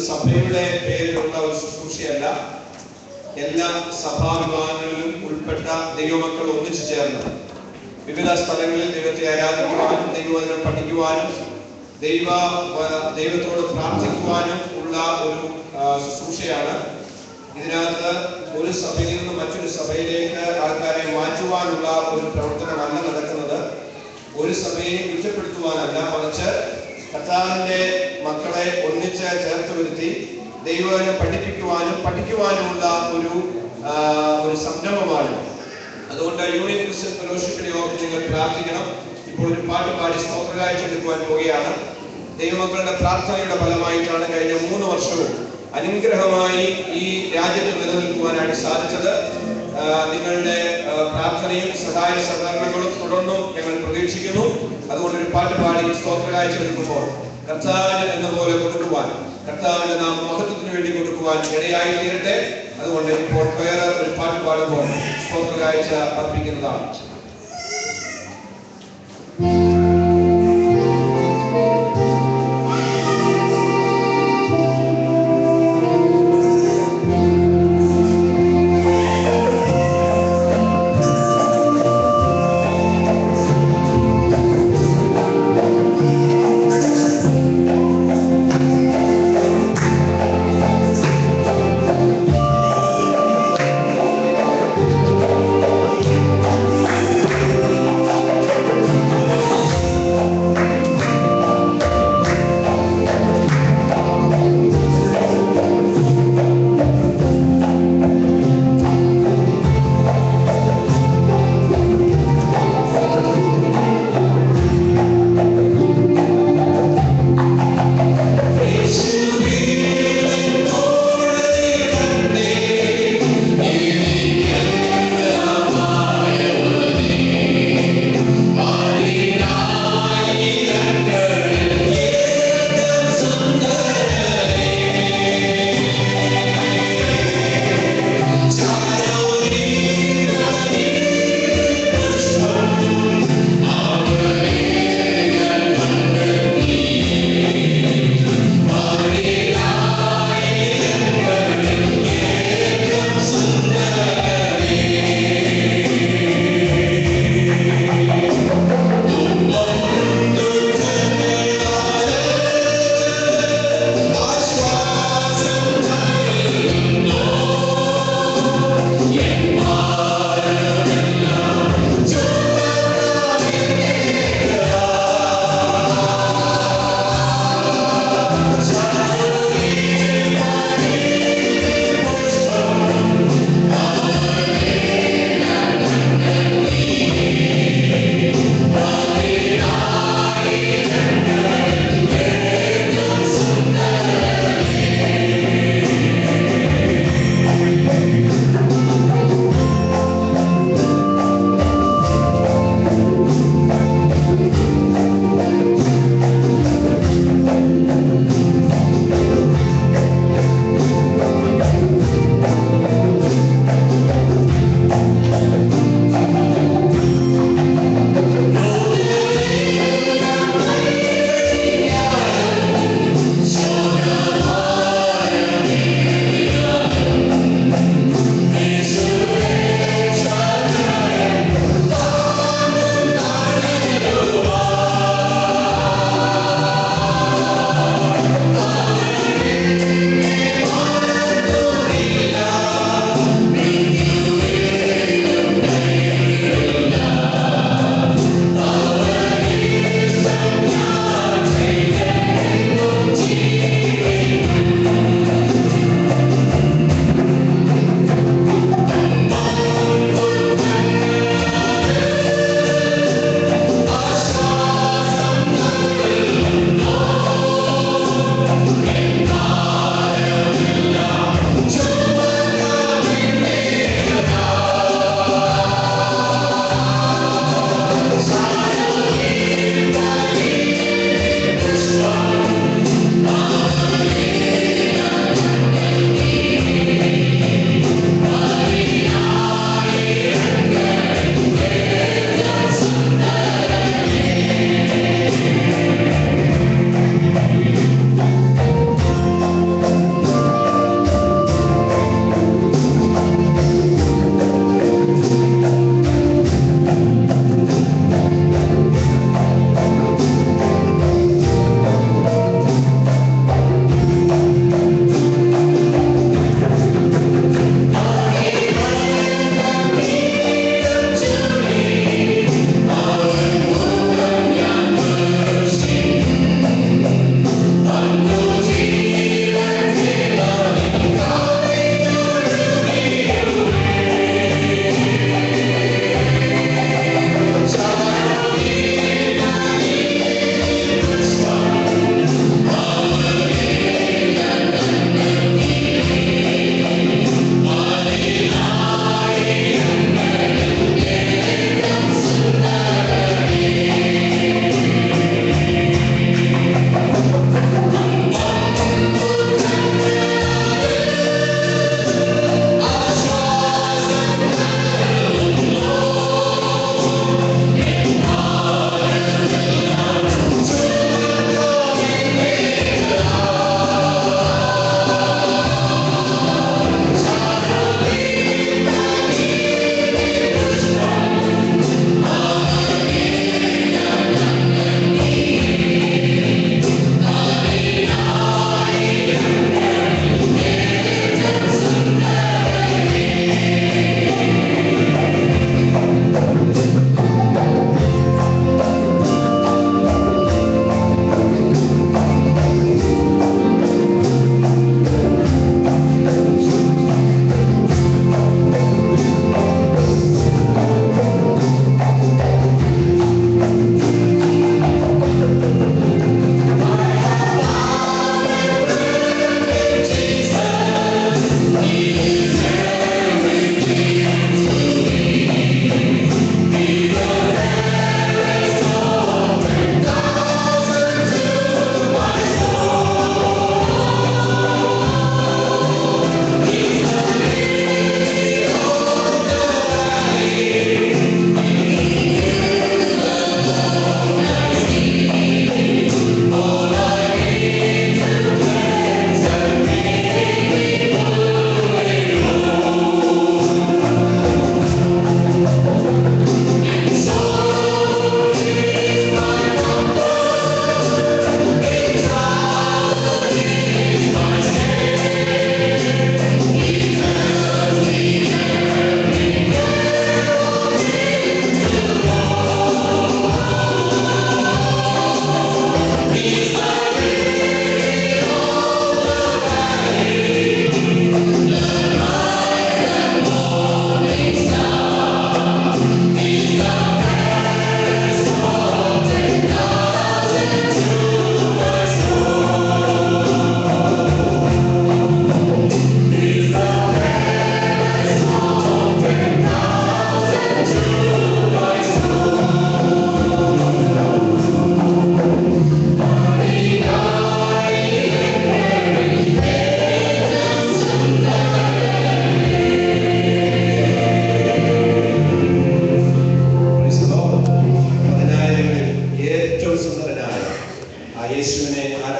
സഭയുടെ പേരിലുള്ള ഒരു ശുശ്രൂഷയല്ല. എല്ലാ സഭാവിഭാഗങ്ങളിലും ഉൾപ്പെട്ട ദൈവമക്കൾ ഒന്നിച്ചു ചേർന്ന് വിവിധ സ്ഥലങ്ങളിൽ ദൈവത്തെ ആരാധിക്കുവാനും ദൈവവചനം പഠിക്കുവാനും ദൈവത്തോട് പ്രാർത്ഥിക്കുവാനും ഉള്ള ഒരു ശുശ്രൂഷയാണ്. ഇതിനകത്ത് ഒരു സഭയിൽ നിന്ന് മറ്റൊരു സഭയിലേക്ക് ആൾക്കാരെ മാറ്റുവാനുള്ള ഒരു പ്രവർത്തനമല്ല നടക്കുന്നത്. ഒരു സഭയെ കുറ്റപ്പെടുത്തുവാനല്ല, മറിച്ച് കർത്താവിന്റെ മക്കളെ ഒന്നിച്ച് ചേർത്ത് വരുത്തി ദൈവവചനം പഠിക്കുവാനുമുള്ള ഒരു സംരംഭമാണ്. അതുകൊണ്ട് യൂണിയൻ ക്രിസ്ത്യൻ ഫെലോഷിപ്പിന്റെ യോഗത്തിൽ നിങ്ങൾ പ്രാർത്ഥിക്കണം. ഇപ്പോൾ ഒരു പാട്ട് പാടി സ്തോത്രകാഴ്ച എടുക്കുവാൻ പോവുകയാണ്. ദൈവമക്കളുടെ പ്രാർത്ഥനയുടെ ഫലമായിട്ടാണ് കഴിഞ്ഞ 3 വർഷവും അനുഗ്രഹമായി ഈ രാജ്യത്ത് നിലനിൽക്കുവാനായിട്ട് സാധിച്ചത്. നിങ്ങളുടെ പ്രാർത്ഥനയും സഹായ സഹകരണങ്ങളും തുടർന്നും ഞങ്ങൾ പ്രതീക്ഷിക്കുന്നു. അതുകൊണ്ട് ഒരു പാട്ട് പാടി സ്തോത്രകാഴ്ച എടുക്കുമ്പോൾ കർത്താവിന് എന്ന പോലെ കൊടുക്കുവാൻ, കർത്താവിന്റെ നാം മഹത്വത്തിന് വേണ്ടി കൊടുക്കുവാൻ ഇടയായി തീരട്ടെ. അതുകൊണ്ട് ഇപ്പോൾ വേറെ ഒരു പാട്ട് പാടുമ്പോൾ സ്തോത്രകാഴ്ച അർപ്പിക്കുന്നതാണ്.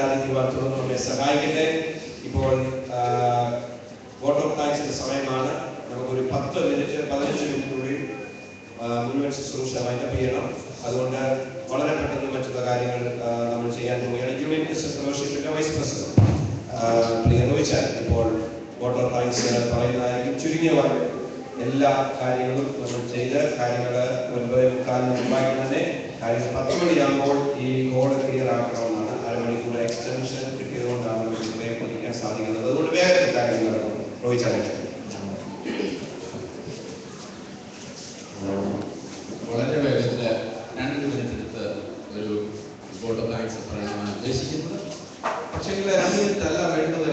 ആരാധിക്കുവാൻ തുടർന്ന് നമ്മെ സഹായിക്കട്ടെ. ഇപ്പോൾ വോട്ട് ഓഫ് താങ്ക്സിന്റെ സമയമാണ്. നമുക്കൊരു 15 മിനിറ്റിനുള്ളിൽ മുഴുവൻ ശുശ്രൂഷ വൈൻഡപ്പ് ചെയ്യണം. അതുകൊണ്ട് വളരെ പെട്ടെന്ന് മറ്റുള്ള കാര്യങ്ങൾ നമ്മൾ ചെയ്യാൻ പോവുകയാണ്. യൂണിയൻ ക്രിസ്ത്യൻ ഫെലോഷിപ്പിന്റെ വൈസ് പ്രസിഡന്റ് പ്രിയ റോയിച്ചാൽ ഇപ്പോൾ വോട്ട് ഓഫ് താങ്ക്സ് പറയുന്നതായിരിക്കും. ചുരുങ്ങിയ എല്ലാ കാര്യങ്ങളും നമ്മൾ ചെയ്ത് കാര്യങ്ങൾ 9:15 മുമ്പായി തന്നെ കാര്യങ്ങൾ 10 മണിയാകുമ്പോൾ ഈ ഹോൾ ക്ലിയർ ആക്കണമെന്നാണ്. അരമണിക്കൂർ എക്സ്റ്റൻഷൻ കിട്ടിയതുകൊണ്ടാണ് നമുക്ക് പ്രയത്നിക്കാൻ സാധിക്കുന്നത്. അതുകൊണ്ട് വേഗത്തിൽ കാര്യങ്ങൾ നടക്കും. റോയിച്ചാൽ വളരെ വേഗത്തിൽ 2 മിനിറ്റ് എടുത്ത് ഒരു വോട്ട് ഓഫ് താങ്ക്സ് പറയാനാണ് ഉദ്ദേശിക്കുന്നത്. പക്ഷേ 2 മിനിറ്റ് അല്ല വേണ്ടത്.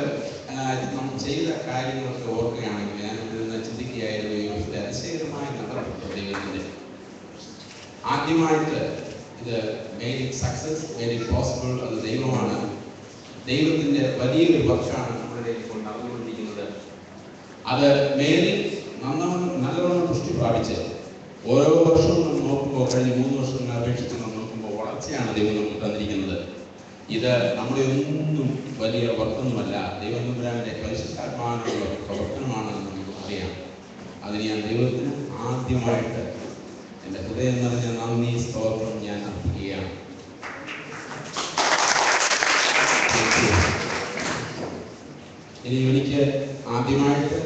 നമ്മൾ ചെയ്ത കാര്യങ്ങളൊക്കെ ഓർക്കുകയാണെങ്കിൽ ഞാൻ ഇവിടെ ചിന്തിക്കുകയായിരുന്നു, ഇത് അതിശയകരമായി നടത്തപ്പെട്ട ദൈവത്തിൻ്റെ ആദ്യമായിട്ട് ഇത് made it success, made it possible. അത് ദൈവമാണ്. ദൈവത്തിൻ്റെ വലിയൊരു വർഷമാണ് നമ്മുടെ ഇപ്പോൾ നടന്നുകൊണ്ടിരിക്കുന്നത്. അത് മേലിൽ നല്ലവണ്ണം പുഷ്ടി പ്രാപിച്ച് ഓരോ വർഷവും നമ്മൾ നോക്കുമ്പോൾ കഴിഞ്ഞ 3 വർഷങ്ങളെ അപേക്ഷിച്ച് നമ്മൾ നോക്കുമ്പോൾ വളർച്ചയാണ് ദൈവം നമുക്ക് തന്നിരിക്കുന്നത്. ഇത് നമ്മുടെ ഒന്നും വലിയ വർക്കൊന്നുമല്ല, ദൈവത്തിന്റെ പരിശുദ്ധാത്മാവിനുള്ള പ്രവർത്തനമാണെന്ന് നമുക്ക് അറിയാം. അതിന് ഞാൻ ദൈവത്തിന് ആദ്യമായിട്ട് എൻ്റെ ഹൃദയം നിറഞ്ഞ നന്ദി സ്തോത്രം ഞാൻ അർപ്പിക്കുകയാണ്. ഇനി എനിക്ക് ആദ്യമായിട്ട്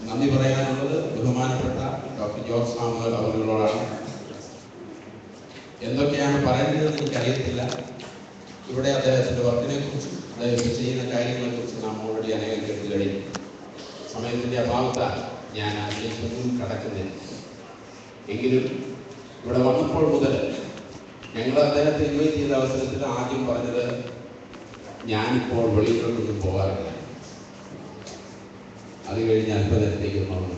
നന്ദി പറയാനുള്ളത് ബഹുമാനപ്പെട്ട ഡോക്ടർ ജോർജ് സാമുവൽ അവരുകളോടാണ്. എന്തൊക്കെയാണ് പറയേണ്ടതെന്ന് എനിക്കറിയത്തില്ല. ഇവിടെ അദ്ദേഹത്തിൻ്റെ വർക്കിനെ കുറിച്ചും അദ്ദേഹം ചെയ്യുന്ന കാര്യങ്ങളെക്കുറിച്ചും നാം ഓൾറെഡി അനേകം കേട്ട് കഴിഞ്ഞു. സമയത്തിൻ്റെ അഭാവത്താൽ ഞാൻ അതിലേക്കൊന്നും കടക്കുന്നില്ല. എങ്കിലും ഇവിടെ വന്നപ്പോൾ മുതൽ ഞങ്ങൾ അദ്ദേഹത്തെ ഇൻവൈറ്റ് ചെയ്ത അവസരത്തിൽ ആദ്യം പറഞ്ഞത് ഞാനിപ്പോൾ വെളിയിലോട്ടൊന്നും പോകാറില്ല. അത് കഴിഞ്ഞ് അല്പനേരത്തേക്ക് വന്നു.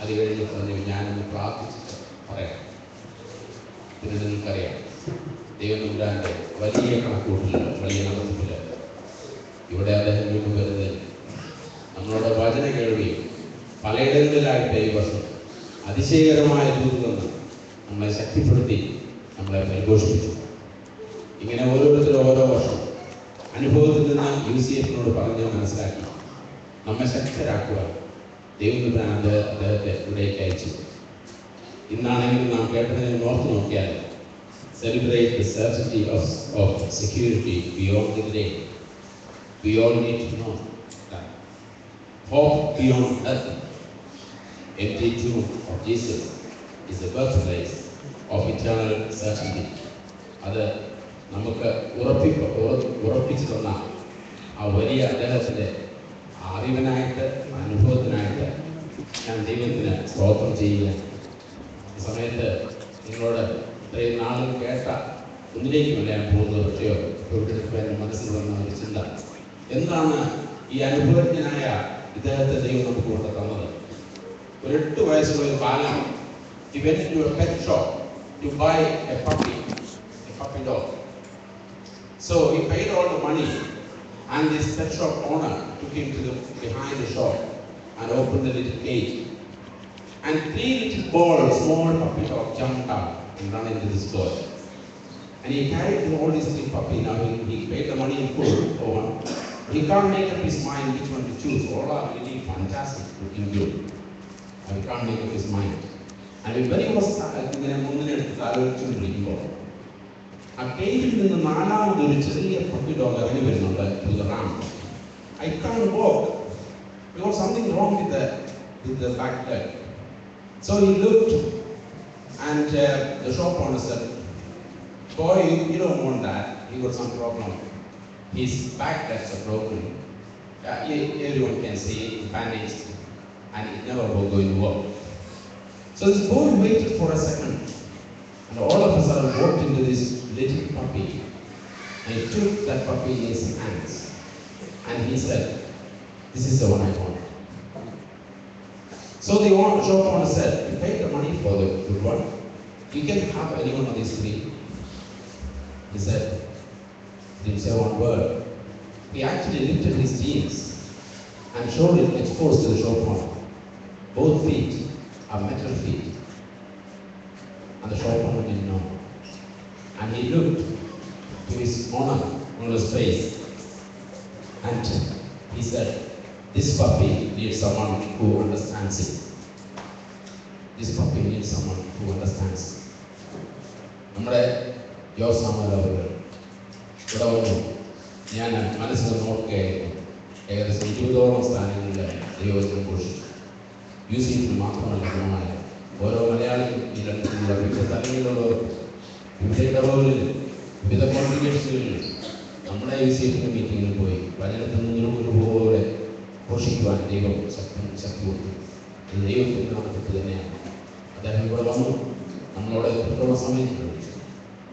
അത് കഴിഞ്ഞ് പറഞ്ഞു ഞാനൊന്ന് പ്രാർത്ഥിച്ചിട്ട് പറയാം. പിന്നെ നിങ്ങൾക്കറിയാം ദൈവനമ്പുരാൻ്റെ വലിയ കണക്കൂട്ടിൽ വലിയ നടത്തിപ്പില്ല ഇവിടെ അദ്ദേഹം വീണ്ടും വരുന്നത് നമ്മളോട് വചന കേൾവിയും പലയിടങ്ങളിലായിട്ട് ഈ വർഷം അതിശയകരമായ ദൂതമെന്ന് നമ്മളെ ശക്തിപ്പെടുത്തി നമ്മളെ പരിപോഷിപ്പിച്ചു. ഇങ്ങനെ ഓരോരുത്തരും ഓരോ വർഷം അനുഭവത്തിൽ നിന്ന് UCF പറഞ്ഞ് മനസ്സിലാക്കി നമ്മെ ശക്തരാക്കുക ദൈവം അദ്ദേഹത്തെ ഇവിടേക്ക് അയച്ചു. ഇന്നാണെങ്കിലും നാം കേട്ടതിനെ ഓർത്ത് നോക്കിയാൽ celebrate the certainty of security beyond the grave. We all need to know that hope beyond death. Empty tomb of Jesus is the birthplace of eternal certainty. അത് നമുക്ക് ഉറപ്പിച്ചു തന്ന ആ വലിയ അദ്ദേഹത്തിൻ്റെ അറിവിനായിട്ട് അനുഭവത്തിനായിട്ട് ഞാൻ ദൈവത്തിന് സ്തോത്രം ചെയ്യുക. ഈ സമയത്ത് നിങ്ങളോട് ഇത്രയും നാളും കേട്ട ഒന്നിലേക്കുമല്ല ഞാൻ പോകുന്നത്. പക്ഷേ എൻ്റെ മനസ്സിൽ വന്ന ഒരു ചിന്ത എന്താണ് ഈ അനുഭവജ്ഞനായ ഇദ്ദേഹത്തെ ദൈവം നമുക്ക് കൊണ്ട് തന്നത്. ഒരു 8 വയസ്സുള്ള ഒരു ബാലൻ he went to a pet shop to buy a puppy dog. So he paid all the money and this pet shop owner took him to behind the shop and opened the little cage and 3 little balls, small puppy dog jumped out and run into this boy. And he carried all these 3 puppies. Now he paid the money in full for one. He can't make up his mind which one to choose. All are really fantastic looking good. And he can't make up his mind. And when he was ഇങ്ങനെ മുന്നിലെടുത്ത് ആലോചിച്ചുകൊണ്ടിരിക്കുമ്പോൾ ആ കേജിൽ നിന്ന് 4ാമതൊരു ചെറിയ puppy dog ഇറങ്ങി വരുന്നുണ്ട് to the ramp. I can't walk because something wrong with the back leg. So he looked and the shop owner said, boy, you don't want that. He got some problem. His back legs are broken. Everyone can see it, bandaged, and it never will go to work. So this boy waited for a second, and all of a sudden walked into this little puppy, and he took that puppy in his hands, and he said, this is the one I want. So the shop owner said, you paid the money for the good one. You can have any one of these 3. He said, didn't say one word. He actually lifted his jeans and showed it exposed to the shop owner. Both feet are metal feet. And the shop owner didn't know. And he looked to his owner on his face. And he said, this puppy needs someone who understands it. This puppy needs someone who understands it. നമ്മുടെ Jose Samuel അവർ ഇവിടെ വന്നു. ഞാൻ മനസ്സിൽ നോക്കുകയായിരുന്നു. ഏകദേശം 20ഓളം സ്ഥാനങ്ങളിൽ ദൈവവചനം ഘോഷിച്ചു. യൂസിഫിൽ മാത്രമല്ല ഗുണമായ ഓരോ മലയാളികളും ഈ രണ്ടിലുള്ള വിവിധ തലങ്ങളിലുള്ളവർ വിവിധ ഇടവകളിൽ വിവിധ കോൺഗ്രിഗേഷനുകളിൽ നമ്മുടെ യൂസിഫിൻ്റെ മീറ്റിങ്ങിൽ പോയി വചനത്തിൽ നിന്നും ഒരുപോലെ ഘോഷിക്കുവാൻ ദൈവം ശക്തി കൊടുത്തു. ഇത് ദൈവത്തിൻ്റെ നാമത്തിൽ തന്നെയാണ്. അദ്ദേഹം ഇവിടെ വന്നു നമ്മളോട് എത്രത്തോളം സമയം ചോദിച്ചു.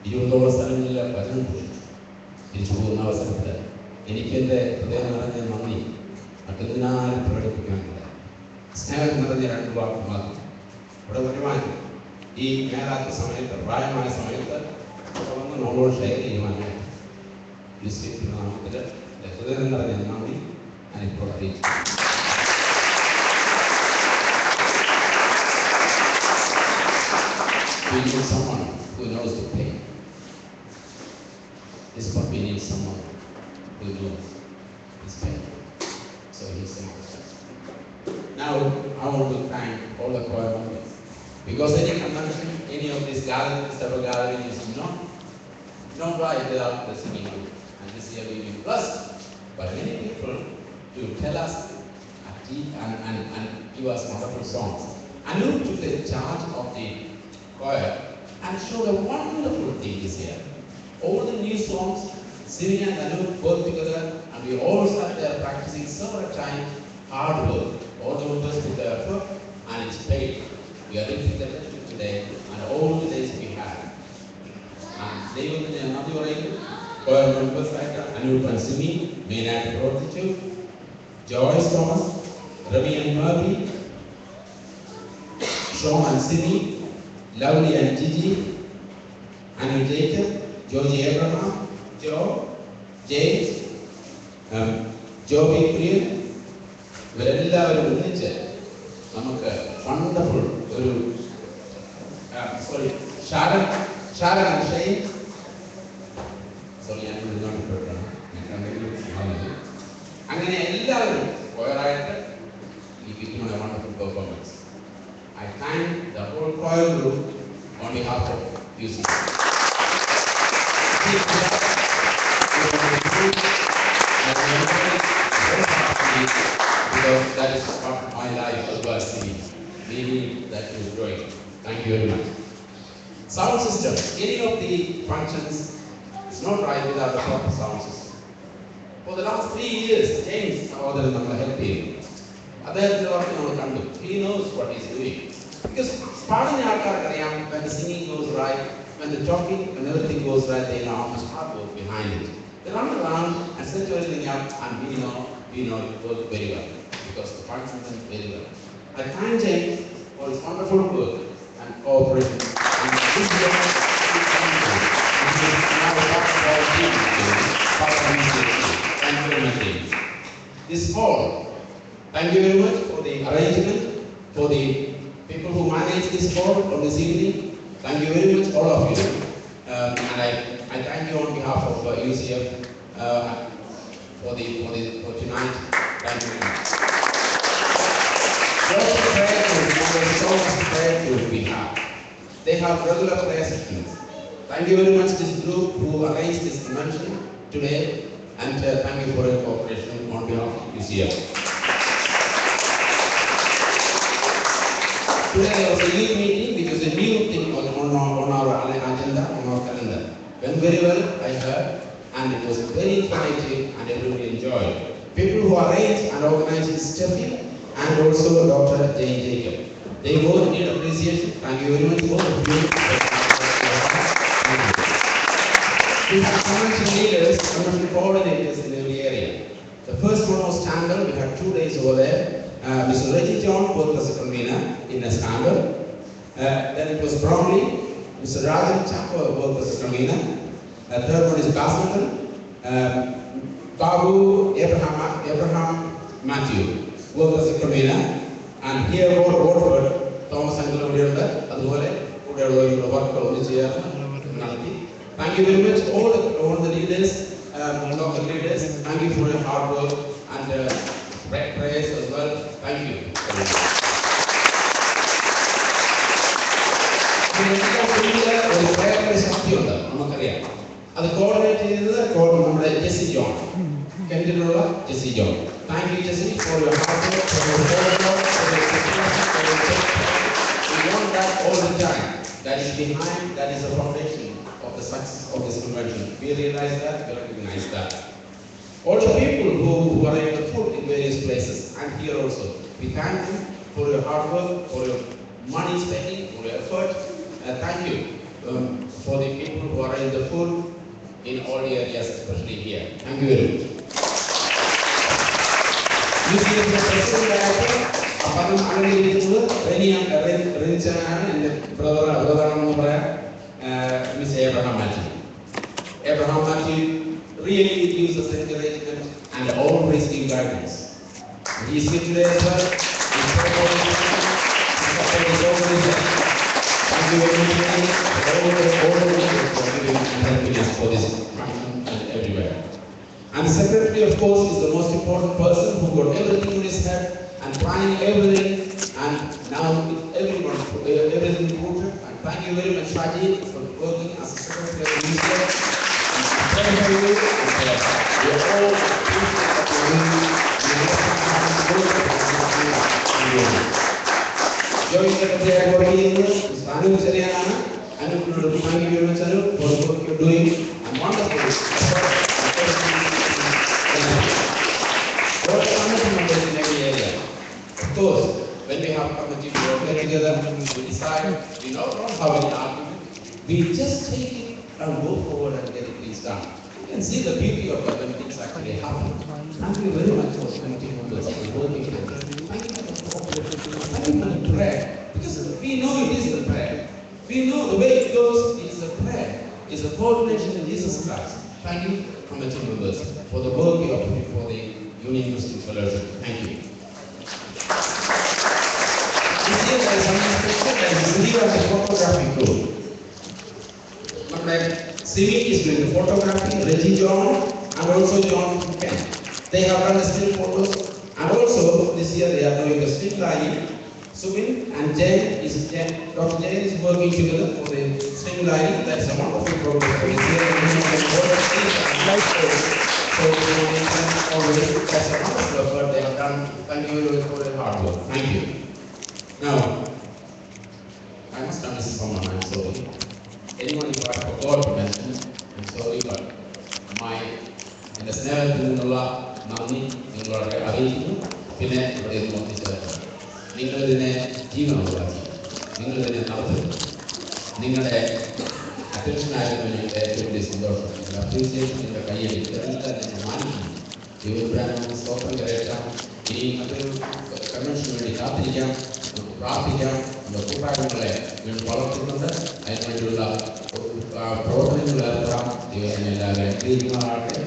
20ഓളം സ്ഥലങ്ങളിൽ വചനം ഘോഷിച്ചു. തിരിച്ചു പോകുന്ന അവസരത്തിൽ എനിക്ക് എൻ്റെ ഹൃദയം നിറഞ്ഞ നന്ദി മറ്റൊന്നിനാലും പ്രകടിപ്പിക്കാനില്ല. സ്നേഹം നിറഞ്ഞ 2 വാക്ക് മാത്രം. ഇവിടെ വരുവാൻ ഈ മേലാത്ത സമയത്ത് പ്രായമായ സമയത്ത് വന്ന് നമ്മളോട് ഷെയർ ചെയ്യുവാനായിട്ട് യൂസിഫിൻ്റെ നാമത്തിൽ എൻ്റെ ഹൃദയം നിറഞ്ഞ നന്ദി ഞാനിപ്പോൾ അറിയിച്ചു. We need someone who knows the pain. This puppy needs someone who knows his pain. So he's saying. Now I want to thank all the choir members, because any convention, any of these gatherings, several gatherings is not right without the singing group. And this year we will blessed by many people to tell us and give us wonderful songs. Anu took the charge of the choir and showed a wonderful thing this year. All the new songs, Siri and Anu both together, and we all sat there practicing several times, hard work. All the members put their effort, and it's paid. We are lifting the benefit today, and all the days we had. And they will be another way. Choir members like Anu and Simi, Maynard Prothichu, Joyce Thomas, Ravi and Murphy, Sean and Simi, Lovely and Gigi, Anu Jacob, Georgie Abraham, Joe, James, Joby Priya, ഇവരെല്ലാവരും ഒന്നിച്ച് നമുക്ക് wonderful ഒരു Sharon Shane ഞാൻ അങ്ങനെ എല്ലാവരും കൊയറായിട്ട് ഈ കിട്ടുന്ന wonderful performance. I thank the whole choir group on behalf of UC. Because that is part of my life as well, meaning that is growing. Thank you very much. Sound system. Any of the functions is not right without the proper sound system. For the last 3 years, James helped him. He knows what he's doing. Because when the singing goes right, when the talking, when everything goes right, they know how much hard work behind it. They run around and set everything up, and we know it works very well, because the function is very well. I thank James for his wonderful work and cooperation. And this year, thank you very much, James. This fall, thank you very much for the arrangement, for the people who manage this hall on this evening. Thank you very much, all of you. And I thank you on behalf of UCF for tonight. Thank you very much. So much prayer to we have. They have regular prayer sessions. Thank you very much, this group who arranged this convention today, and thank you for your cooperation on behalf of UCF. Today there was a youth meeting, which was a new thing on our agenda, on our calendar. Went very well, I heard, and it was very informative and everybody enjoyed. People who arranged and organized this Steffi and also Dr. Jane Jacob. They both need appreciation. Thank you very much, both of you. We have convention leaders, convention coordinators in every area. The first one was Standard. We had 2 days over there. Mr. Reggie John worked as a convener in a Standard. Then it was Brownlee. Mr. Rajan Chapper worked as a convener. Third one is Basmanton. Babu Abraham Matthew worked as a convener. And here Waterford, Thomas Uncle Odinda, അതുപോലെ കൂടെയുള്ള വർക്കുകൾ ഒന്ന് ചെയ്യാൻ നടത്തി. Thank you very much all the leaders local leaders, thank you for your hard work and prayers as well. Thank you. ഒരു പ്രയറിന്റെ ശക്തിയുണ്ട്, നമുക്കറിയാം. അത് കോർഡിനേറ്റ് ചെയ്തത് നമ്മുടെ ജെസ്സി ജോൺ, കെന്റിലുള്ള Jesse John. Thank you, Jesse, for your hard work, for your forward, for your success, for your success. We want that all the time. That is behind, that is the foundation of the success of this convention. We realize that, we recognize that. All the people who are in the food in various places and here also, we thank you for your hard work, for your money spending, for your effort. Thank you for the people who are in the food in all the areas, especially here. Thank you very much. You see the president director, apparently already Renchana and brother Miss Abraham Matthew. Abraham Matthew really gives us encouragement and always gives guidance. He is here today as well. Thank you very much for giving and helping us for this and everywhere. And the secretary, of course, is the most important person who got everything in his head and planning everything, and now everything put. And thank you very much, Raji, for working as a secretary of the minister. And thank you, and we are all Join the Stanu Seriana, and thank you very much for the work you're doing, and wonderful. Of course, when we have committee to work together, we decide, we don't have an argument, we just take it and go forward and get things done. You can see the beauty of it when things actually happen. Thank you very much for committee members and working together. Thank you for the cooperation. Thank you for the prayer, because we know it is the prayer. We know the way it goes is the prayer, is the coordination in Jesus Christ. Thank you, committee members, for the work you are doing for the Union Muslim Fellowship. Thank you. This year there is something special, there is a video of the photography crew. Simi is doing the photography, Reggie John, and also John Kent. They have done the still photos, and also this year they are doing the still lining. Subin and Dr. Jain is working together for the string lining. That is a wonderful program for this year. Always, that's a wonderful effort they have done. Thank you very much for your hard work. Thank you. Now, I must have missed someone, I'm sorry. Anyone if I forgot to mention, I'm sorry, but in the snare Nunula, Nani, Nunula, Ariju, Pine, നിങ്ങൾ ഇതിനെ ജീവനുള്ളതാക്കി, നിങ്ങൾ ഇതിനെ നടത്തുക. നിങ്ങളുടെ അറ്റൻഷനായിരുന്നു ഞങ്ങളുടെ ഏറ്റവും വലിയ സന്തോഷം. നിങ്ങളുടെ അപ്രീസിയേഷൻ, നിങ്ങളുടെ കയ്യടി, ഇതെല്ലാം നിങ്ങൾ മാനിക്കണം. ദൈവപുരാണം സ്തോത്രം കരയറ്റാം. ഇനി മറ്റൊരു കൺവെൻഷന് വേണ്ടി കാത്തിരിക്കാം, നമുക്ക് പ്രാർത്ഥിക്കാം. നമ്മുടെ കൂട്ടായ്മകളെ വീണ്ടും വളർത്തുന്നുണ്ട്. അതിനുവേണ്ടിയുള്ള പ്രവർത്തനങ്ങൾ ഏർപ്പെടാം. ദൈവത്തിനെ എല്ലാവരും അനുഗ്രഹിക്കുമാറാകട്ടെ.